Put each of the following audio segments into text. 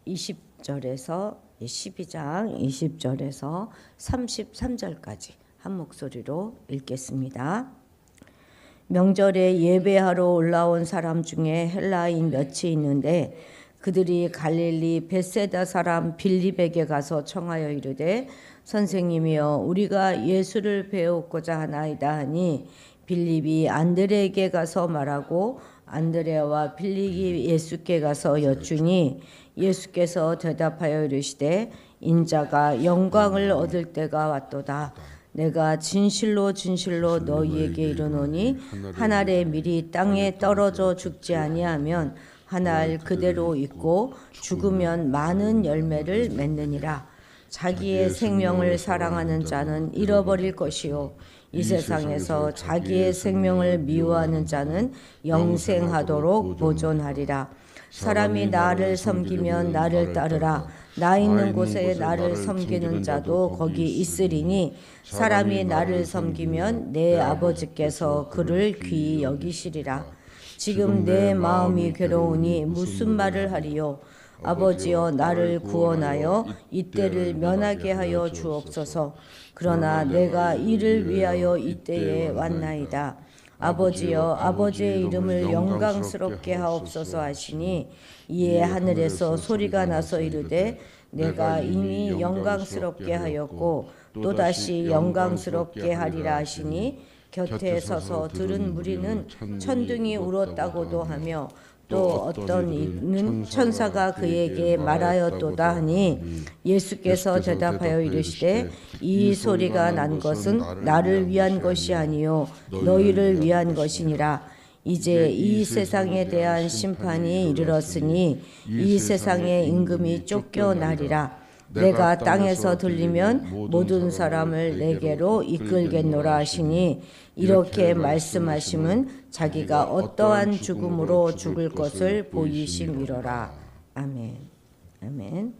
20절에서 12장 20절에서 33절까지 한 목소리로 읽겠습니다. 명절에 예배하러 올라온 사람 중에 헬라인 몇이 있는데 그들이 갈릴리 벳세다 사람 빌립에게 가서 청하여 이르되 선생님이여 우리가 예수를 배우고자 하나이다 하니 빌립이 안드레에게 가서 말하고 안드레와 빌립이 예수께 가서 여쭈니 예수께서 대답하여 이르시되 인자가 영광을 얻을 때가 왔도다. 내가 진실로 진실로 너희에게 이르노니 한 알의 밀이 땅에 떨어져 죽지 아니하면 한 알 그대로 있고 죽으면 많은 열매를 맺느니라. 자기의 생명을 사랑하는 자는 잃어버릴 것이요 이 세상에서 자기의 생명을 미워하는 자는 영생하도록 보존하리라. 사람이 나를 섬기면 나를 따르라. 나 있는 곳에 나를 섬기는 자도 거기 있으리니 사람이 나를 섬기면 내 아버지께서 그를 귀히 여기시리라. 지금 내 마음이 괴로우니 무슨 말을 하리요. 아버지여 나를 구원하여 이때를 면하게 하여 주옵소서. 그러나 내가 이를 위하여 이때에 왔나이다. 아버지여 아버지의 이름을 영광스럽게 하옵소서 하시니 이에 하늘에서 소리가 나서 이르되 내가 이미 영광스럽게 하였고 또다시 영광스럽게 하리라 하시니 곁에 서서 들은 무리는 천둥이 울었다고도 하며 또 어떤 이는 천사가 그에게 말하였도다 하니 예수께서 대답하여 이르시되 이 소리가 난 것은 나를 위한 것이 아니요 너희를 위한 것이니라. 이제 이 세상에 대한 심판이 이르렀으니 이 세상의 임금이 쫓겨나리라. 내가 땅에서 들리면 모든 사람을 내게로 이끌겠노라 하시니 이렇게 말씀하심은 자기가 어떠한 죽음으로 죽을 것을 보이심이로라. 아멘. 아멘.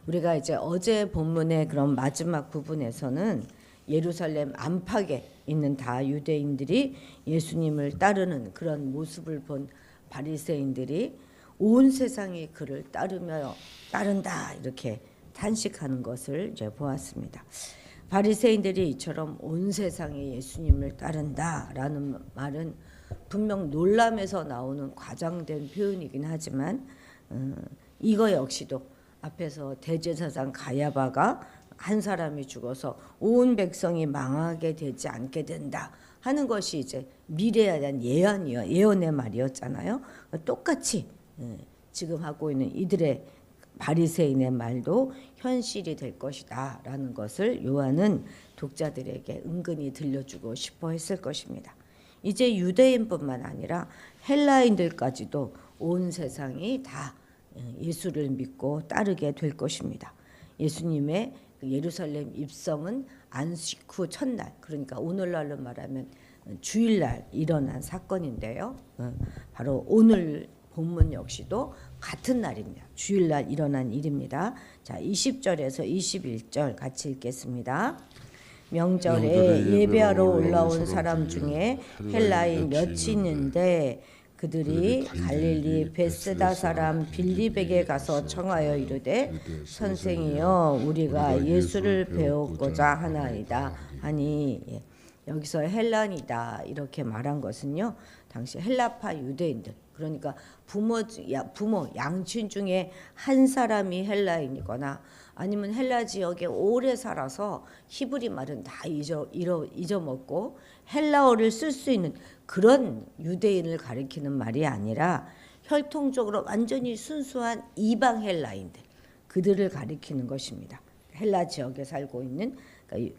우리가 이제 어제 본문의 그런 마지막 부분에서는 예루살렘 안팎에 있는 다 유대인들이 예수님을 따르는 그런 모습을 본 바리새인들이 온 세상이 그를 따른다 이렇게 탄식하는 것을 이제 보았습니다. 바리새인들이 이처럼 온 세상이 예수님을 따른다라는 말은 분명 놀람에서 나오는 과장된 표현이긴 하지만 이거 역시도 앞에서 대제사장 가야바가 한 사람이 죽어서 온 백성이 망하게 되지 않게 된다 하는 것이 이제 미래에 대한 예언의 말이었잖아요. 똑같이 지금 하고 있는 이들의 바리새인의 말도 현실이 될 것이다 라는 것을 요한은 독자들에게 은근히 들려주고 싶어 했을 것입니다. 이제 유대인뿐만 아니라 헬라인들까지도 온 세상이 다 예수를 믿고 따르게 될 것입니다. 예수님의 예루살렘 입성은 안식 후 첫날, 그러니까 오늘날로 말하면 주일날 일어난 사건인데요. 바로 오늘 본문 역시도 같은 날입니다. 주일날 일어난 일입니다. 자, 20절에서 21절 같이 읽겠습니다. 명절에 예배하러 올라온 사람 중에 헬라인 몇이 있는데 그들이 갈릴리 벳세다 사람 빌립에게 가서 청하여 이르되 선생이여 우리가 예수를 배우고자 하나이다 하니 여기서 헬란이다 이렇게 말한 것은요 당시 헬라파 유대인들 그러니까 부모 양친 중에 한 사람이 헬라인이거나 아니면 헬라 지역에 오래 살아서 히브리 말은 다 잊어먹고 헬라어를 쓸 수 있는 그런 유대인을 가리키는 말이 아니라 혈통적으로 완전히 순수한 이방 헬라인들 그들을 가리키는 것입니다. 헬라 지역에 살고 있는 그러니까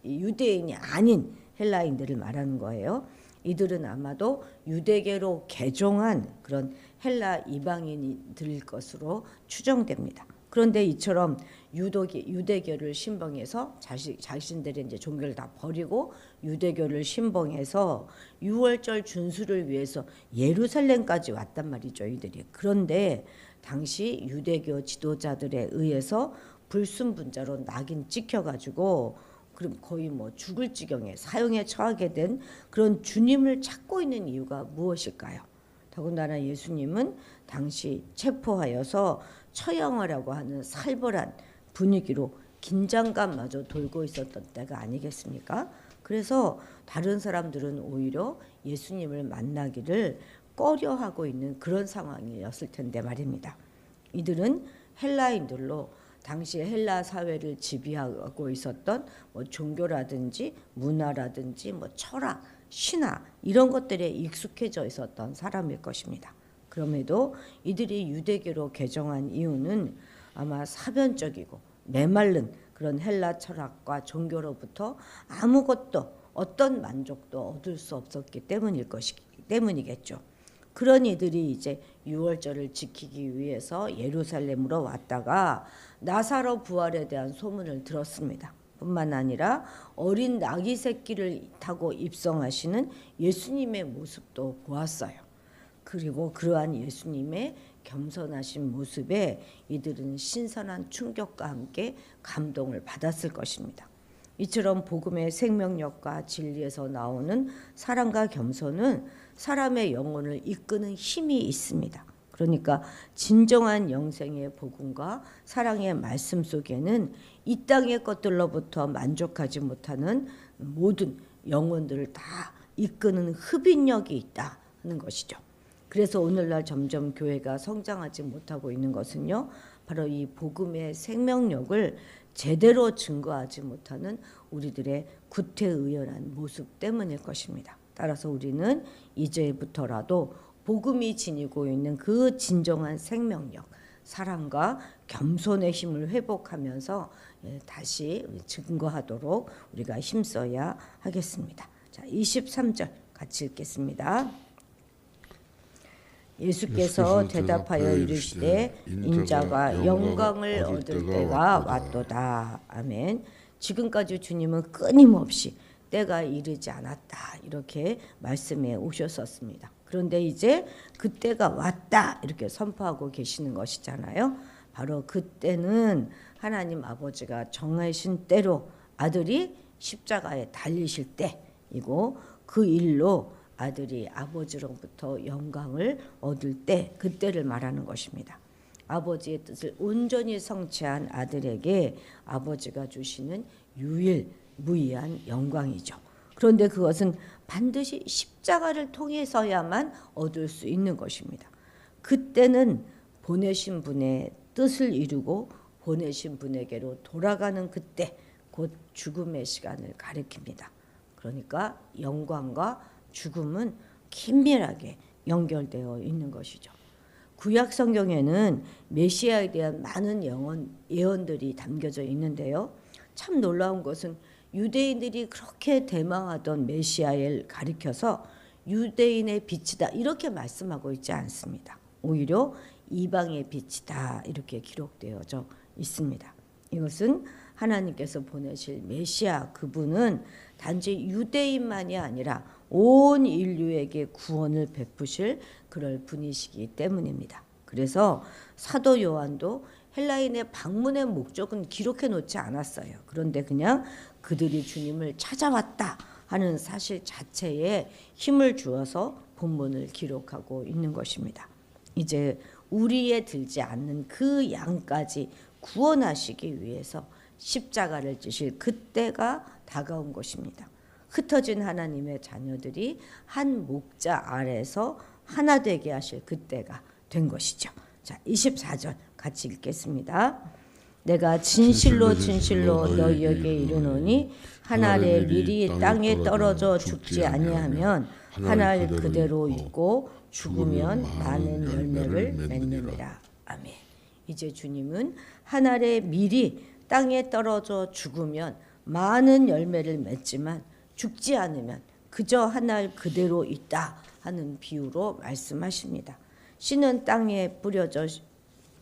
유대인이 아닌 헬라인들을 말하는 거예요. 이들은 아마도 유대계로 개종한 그런 헬라 이방인들일 것으로 추정됩니다. 그런데 이처럼 유대교를 신봉해서 자신들의 이제 종교를 다 버리고 유대교를 신봉해서 유월절 준수를 위해서 예루살렘까지 왔단 말이죠, 이들이. 그런데 당시 유대교 지도자들에 의해서 불순분자로 낙인 찍혀가지고 그럼 거의 뭐 죽을 지경에 사형에 처하게 된 그런 주님을 찾고 있는 이유가 무엇일까요? 더군다나 예수님은 당시 체포하여서 처형하려고 하는 살벌한 분위기로 긴장감마저 돌고 있었던 때가 아니겠습니까? 그래서 다른 사람들은 오히려 예수님을 만나기를 꺼려하고 있는 그런 상황이었을 텐데 말입니다. 이들은 헬라인들로 당시 헬라 사회를 지배하고 있었던 종교라든지 문화라든지 철학, 신화 이런 것들에 익숙해져 있었던 사람일 것입니다. 그럼에도 이들이 유대교로 개종한 이유는 아마 사변적이고 메마른 그런 헬라 철학과 종교로부터 아무것도 어떤 만족도 얻을 수 없었기 때문이겠죠. 그런 이들이 이제 유월절을 지키기 위해서 예루살렘으로 왔다가 나사로 부활에 대한 소문을 들었습니다. 뿐만 아니라 어린 나귀 새끼를 타고 입성하시는 예수님의 모습도 보았어요. 그리고 그러한 예수님의 겸손하신 모습에 이들은 신선한 충격과 함께 감동을 받았을 것입니다. 이처럼 복음의 생명력과 진리에서 나오는 사랑과 겸손은 사람의 영혼을 이끄는 힘이 있습니다. 그러니까 진정한 영생의 복음과 사랑의 말씀 속에는 이 땅의 것들로부터 만족하지 못하는 모든 영혼들을 다 이끄는 흡인력이 있다 하는 것이죠. 그래서 오늘날 점점 교회가 성장하지 못하고 있는 것은요, 바로 이 복음의 생명력을 제대로 증거하지 못하는 우리들의 구태의연한 모습 때문일 것입니다. 따라서 우리는 이제부터라도 복음이 지니고 있는 그 진정한 생명력, 사랑과 겸손의 힘을 회복하면서 다시 증거하도록 우리가 힘써야 하겠습니다. 자, 23절 같이 읽겠습니다. 예수께서 대답하여 이르시되 인자가 영광을 얻을 때가 왔도다. 아멘. 지금까지 주님은 끊임없이 때가 이르지 않았다 이렇게 말씀해 오셨었습니다. 그런데 이제 그때가 왔다 이렇게 선포하고 계시는 것이잖아요. 바로 그때는 하나님 아버지가 정하신 때로 아들이 십자가에 달리실 때이고 그 일로 아들이 아버지로부터 영광을 얻을 때, 그때를 말하는 것입니다. 아버지의 뜻을 온전히 성취한 아들에게 아버지가 주시는 유일무이한 영광이죠. 그런데 그것은 반드시 십자가를 통해서야만 얻을 수 있는 것입니다. 그때는 보내신 분의 뜻을 이루고 보내신 분에게로 돌아가는 그때, 곧 죽음의 시간을 가리킵니다. 그러니까 영광과 죽음은 긴밀하게 연결되어 있는 것이죠. 구약 성경에는 메시아에 대한 많은 예언들이 담겨져 있는데요. 참 놀라운 것은 유대인들이 그렇게 대망하던 메시아를 가리켜서 유대인의 빛이다 이렇게 말씀하고 있지 않습니다. 오히려 이방의 빛이다 이렇게 기록되어져 있습니다. 이것은 하나님께서 보내실 메시아 그분은 단지 유대인만이 아니라 온 인류에게 구원을 베푸실 그럴 분이시기 때문입니다. 그래서 사도 요한도 헬라인의 방문의 목적은 기록해 놓지 않았어요. 그런데 그냥 그들이 주님을 찾아왔다 하는 사실 자체에 힘을 주어서 본문을 기록하고 있는 것입니다. 이제 우리에 들지 않는 그 양까지 구원하시기 위해서 십자가를 지실 그때가 다가온 것입니다. 흩어진 하나님의 자녀들이 한 목자 아래서 하나 되게 하실 그때가 된 것이죠. 자, 24절 같이 읽겠습니다. 내가 진실로 너희에게 이르노니 한 알의 밀이 땅에 떨어져 죽지 아니하면 한 알 그대로 있고 죽으면 많은 열매를 맺느니라. 아멘. 이제 주님은 한 알의 밀이 땅에 떨어져 죽으면 많은 열매를 맺지만 죽지 않으면 그저 한 알 그대로 있다 하는 비유로 말씀하십니다. 씨는 땅에 뿌려져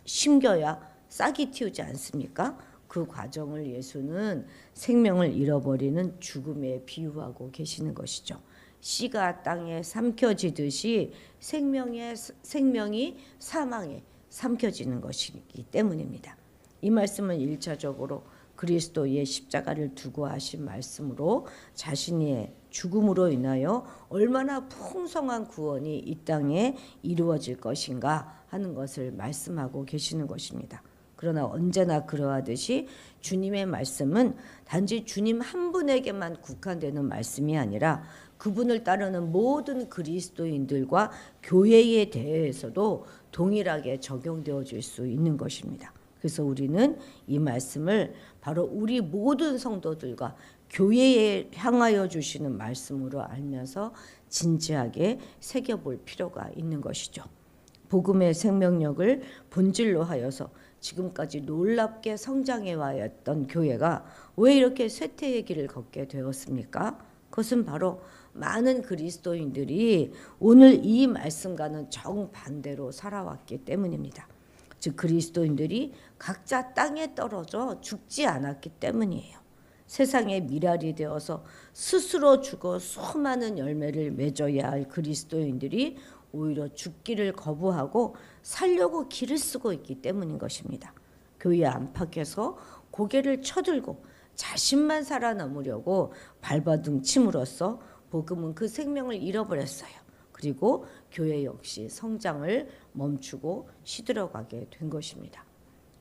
심겨야 싹이 틔우지 않습니까? 그 과정을 예수는 생명을 잃어버리는 죽음에 비유하고 계시는 것이죠. 씨가 땅에 삼켜지듯이 생명이 사망에 삼켜지는 것이기 때문입니다. 이 말씀은 1차적으로 그리스도의 십자가를 두고 하신 말씀으로 자신의 죽음으로 인하여 얼마나 풍성한 구원이 이 땅에 이루어질 것인가 하는 것을 말씀하고 계시는 것입니다. 그러나 언제나 그러하듯이 주님의 말씀은 단지 주님 한 분에게만 국한되는 말씀이 아니라 그분을 따르는 모든 그리스도인들과 교회에 대해서도 동일하게 적용되어질 수 있는 것입니다. 그래서 우리는 이 말씀을 바로 우리 모든 성도들과 교회에 향하여 주시는 말씀으로 알면서 진지하게 새겨볼 필요가 있는 것이죠. 복음의 생명력을 본질로 하여서 지금까지 놀랍게 성장해 왔던 교회가 왜 이렇게 쇠퇴의 길을 걷게 되었습니까? 그것은 바로 많은 그리스도인들이 오늘 이 말씀과는 정반대로 살아왔기 때문입니다. 즉 그리스도인들이 각자 땅에 떨어져 죽지 않았기 때문이에요. 세상의 미랄이 되어서 스스로 죽어 수많은 열매를 맺어야 할 그리스도인들이 오히려 죽기를 거부하고 살려고 길을 쓰고 있기 때문인 것입니다. 교회 안팎에서 고개를 쳐들고 자신만 살아남으려고 발버둥 침으로써 복음은 그 생명을 잃어버렸어요. 그리고 교회 역시 성장을 멈추고 시들어가게 된 것입니다.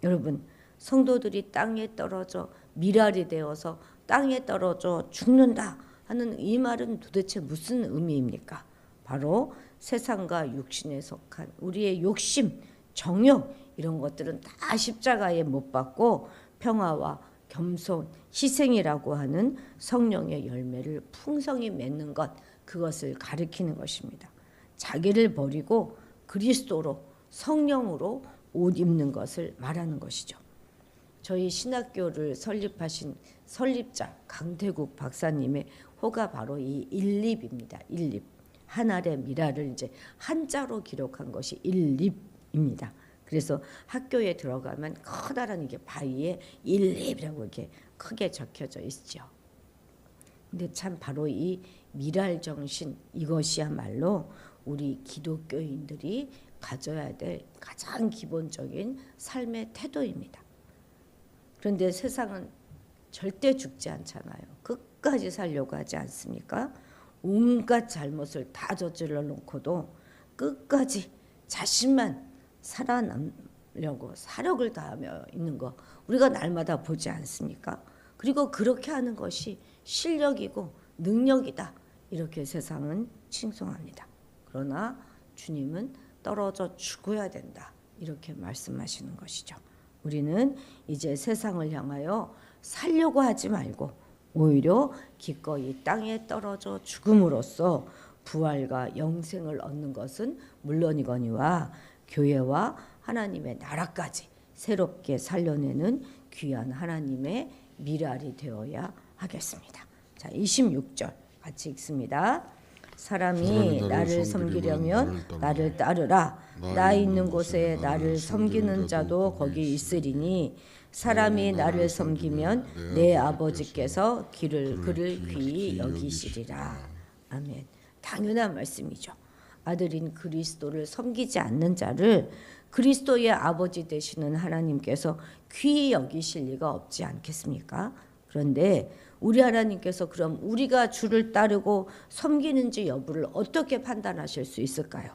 여러분, 성도들이 땅에 떨어져 미랄이 되어서 땅에 떨어져 죽는다 하는 이 말은 도대체 무슨 의미입니까? 바로 세상과 육신에 속한 우리의 욕심, 정욕 이런 것들은 다 십자가에 못 박고 평화와 겸손, 희생이라고 하는 성령의 열매를 풍성히 맺는 것, 그것을 가리키는 것입니다. 자기를 버리고 그리스도로 성령으로 옷 입는 것을 말하는 것이죠. 저희 신학교를 설립하신 설립자 강태국 박사님의 호가 바로 이 일립입니다. 일립. 한 알의 미랄을 이제 한자로 기록한 것이 일립입니다. 그래서 학교에 들어가면 커다란 이게 바위에 일립이라고 이렇게 크게 적혀져 있죠. 근데 참 바로 이 미랄 정신 이것이야말로 우리 기독교인들이 가져야 될 가장 기본적인 삶의 태도입니다. 그런데 세상은 절대 죽지 않잖아요. 끝까지 살려고 하지 않습니까? 온갖 잘못을 다 저질러 놓고도 끝까지 자신만 살아남려고 사력을 다하며 있는 거 우리가 날마다 보지 않습니까? 그리고 그렇게 하는 것이 실력이고 능력이다. 이렇게 세상은 칭송합니다. 그러나 주님은 떨어져 죽어야 된다. 이렇게 말씀하시는 것이죠. 우리는 이제 세상을 향하여 살려고 하지 말고 오히려 기꺼이 땅에 떨어져 죽음으로써 부활과 영생을 얻는 것은 물론이거니와 교회와 하나님의 나라까지 새롭게 살려내는 귀한 하나님의 미랄이 되어야 하겠습니다. 자, 26절 같이 읽습니다. 사람이 나를 섬기려면 나를 따르라. 나 있는 곳에 나를 섬기는 자도 거기 있으리니 사람이 나를 섬기면 내 아버지께서 그를 귀히 여기시리라. 아멘. 당연한 말씀이죠. 아들인 그리스도를 섬기지 않는 자를 그리스도의 아버지 되시는 하나님께서 귀히 여기실 리가 없지 않겠습니까? 그런데 우리 하나님께서 그럼 우리가 주를 따르고 섬기는지 여부를 어떻게 판단하실 수 있을까요?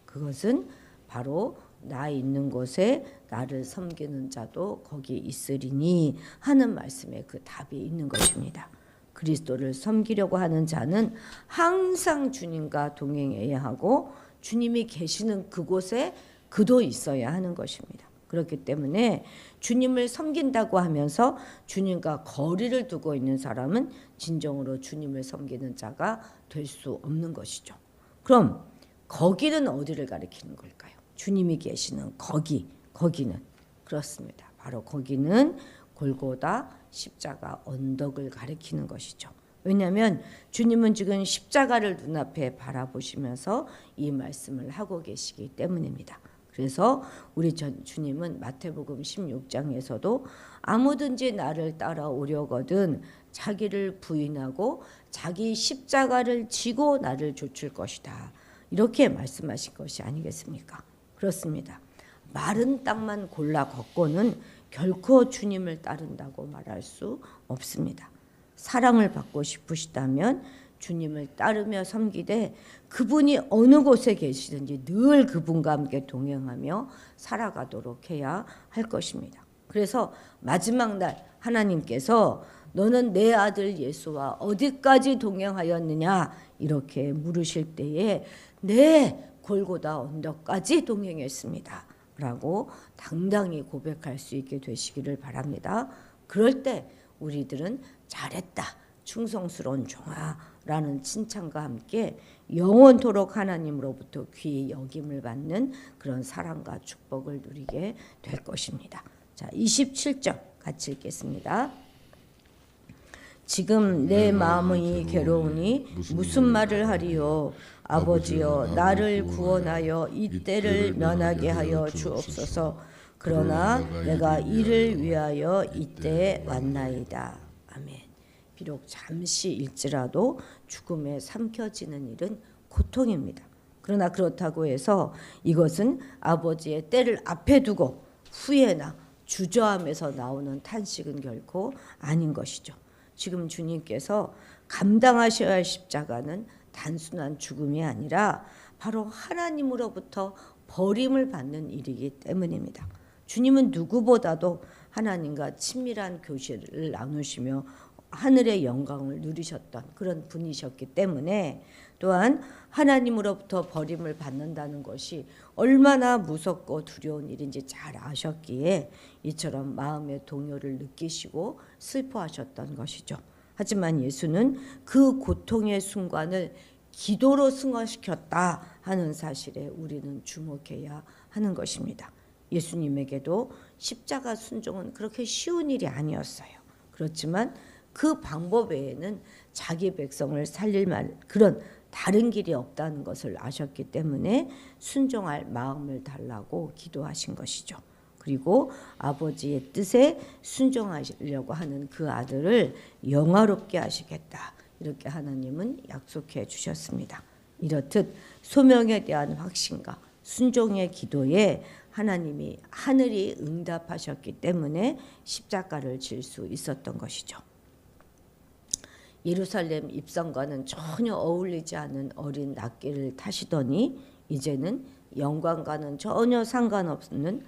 그것은 바로 나 있는 곳에 나를 섬기는 자도 거기 있으리니 하는 말씀에 그 답이 있는 것입니다. 그리스도를 섬기려고 하는 자는 항상 주님과 동행해야 하고 주님이 계시는 그곳에 그도 있어야 하는 것입니다. 그렇기 때문에 주님을 섬긴다고 하면서 주님과 거리를 두고 있는 사람은 진정으로 주님을 섬기는 자가 될 수 없는 것이죠. 그럼 거기는 어디를 가리키는 걸까요? 주님이 계시는 거기는 그렇습니다. 바로 거기는 골고다 십자가 언덕을 가리키는 것이죠. 왜냐하면 주님은 지금 십자가를 눈앞에 바라보시면서 이 말씀을 하고 계시기 때문입니다. 그래서 우리 주님은 마태복음 16장에서도 아무든지 나를 따라오려거든 자기를 부인하고 자기 십자가를 지고 나를 좇을 것이다. 이렇게 말씀하신 것이 아니겠습니까? 그렇습니다. 마른 땅만 골라 걷고는 결코 주님을 따른다고 말할 수 없습니다. 사랑을 받고 싶으시다면 주님을 따르며 섬기되 그분이 어느 곳에 계시든지 늘 그분과 함께 동행하며 살아가도록 해야 할 것입니다. 그래서 마지막 날 하나님께서 너는 내 아들 예수와 어디까지 동행하였느냐 이렇게 물으실 때에 네 골고다 언덕까지 동행했습니다 라고 당당히 고백할 수 있게 되시기를 바랍니다. 그럴 때 우리들은 잘했다 충성스러운 종아 라는 칭찬과 함께 영원토록 하나님으로부터 귀히 여김을 받는 그런 사랑과 축복을 누리게 될 것입니다. 자, 27절 같이 읽겠습니다. 지금 내 마음이 괴로우니 무슨 말을 하리요. 아버지여 나를 구원하여 이 때를 면하게 하여 주옵소서. 그러나 내가 이를 위하여 이때에 왔나이다. 아멘. 비록 잠시 일지라도 죽음에 삼켜지는 일은 고통입니다. 그러나 그렇다고 해서 이것은 아버지의 때를 앞에 두고 후회나 주저함에서 나오는 탄식은 결코 아닌 것이죠. 지금 주님께서 감당하셔야 할 십자가는 단순한 죽음이 아니라 바로 하나님으로부터 버림을 받는 일이기 때문입니다. 주님은 누구보다도 하나님과 친밀한 교제를 나누시며 하늘의 영광을 누리셨던 그런 분이셨기 때문에 또한 하나님으로부터 버림을 받는다는 것이 얼마나 무섭고 두려운 일인지 잘 아셨기에 이처럼 마음의 동요를 느끼시고 슬퍼하셨던 것이죠. 하지만 예수는 그 고통의 순간을 기도로 승화시켰다 하는 사실에 우리는 주목해야 하는 것입니다. 예수님에게도 십자가 순종은 그렇게 쉬운 일이 아니었어요. 그렇지만 그 방법 외에는 자기 백성을 살릴 그런 다른 길이 없다는 것을 아셨기 때문에 순종할 마음을 달라고 기도하신 것이죠. 그리고 아버지의 뜻에 순종하려고 하는 그 아들을 영화롭게 하시겠다. 이렇게 하나님은 약속해 주셨습니다. 이렇듯 소명에 대한 확신과 순종의 기도에 하나님이 하늘이 응답하셨기 때문에 십자가를 질 수 있었던 것이죠. 예루살렘 입성과는 전혀 어울리지 않은 어린 낫기를 타시더니 이제는 영광과는 전혀 상관없는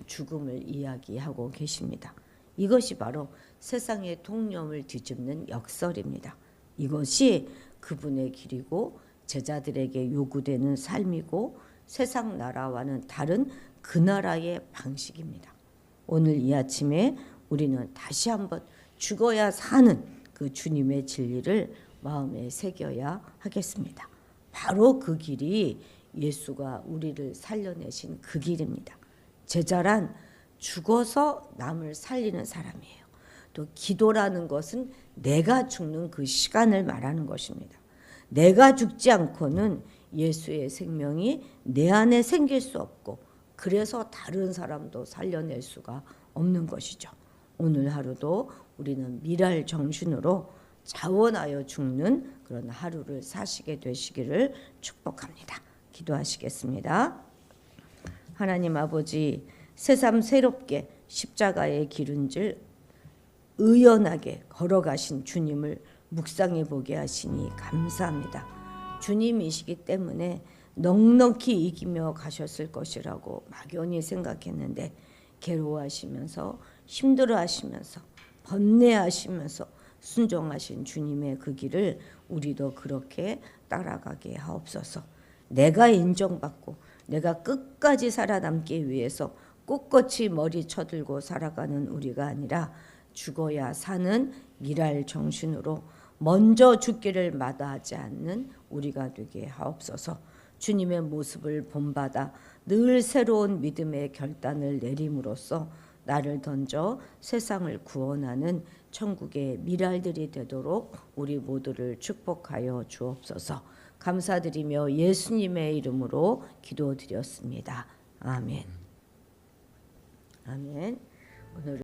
죽음을 이야기하고 계십니다. 이것이 바로 세상의 통념을 뒤집는 역설입니다. 이것이 그분의 길이고 제자들에게 요구되는 삶이고 세상 나라와는 다른 그 나라의 방식입니다. 오늘 이 아침에 우리는 다시 한번 죽어야 사는 그 주님의 진리를 마음에 새겨야 하겠습니다. 바로 그 길이 예수가 우리를 살려내신 그 길입니다. 제자란 죽어서 남을 살리는 사람이에요. 또 기도라는 것은 내가 죽는 그 시간을 말하는 것입니다. 내가 죽지 않고는 예수의 생명이 내 안에 생길 수 없고 그래서 다른 사람도 살려낼 수가 없는 것이죠. 오늘 하루도 우리는 미랄 정신으로 자원하여 죽는 그런 하루를 사시게 되시기를 축복합니다. 기도하시겠습니다. 하나님 아버지, 새삼 새롭게 십자가의 기름질 의연하게 걸어가신 주님을 묵상해 보게 하시니 감사합니다. 주님이시기 때문에 넉넉히 이기며 가셨을 것이라고 막연히 생각했는데 괴로워하시면서 힘들어하시면서 번뇌하시면서 순종하신 주님의 그 길을 우리도 그렇게 따라가게 하옵소서. 내가 인정받고 내가 끝까지 살아남기 위해서 꿋꿋이 머리 쳐들고 살아가는 우리가 아니라 죽어야 사는 일할 정신으로 먼저 죽기를 마다하지 않는 우리가 되게 하옵소서. 주님의 모습을 본받아 늘 새로운 믿음의 결단을 내림으로써 나를 던져 세상을 구원하는 천국의 미랄들이 되도록 우리 모두를 축복하여 주옵소서. 감사드리며 예수님의 이름으로 기도드렸습니다. 아멘. 아멘. 오늘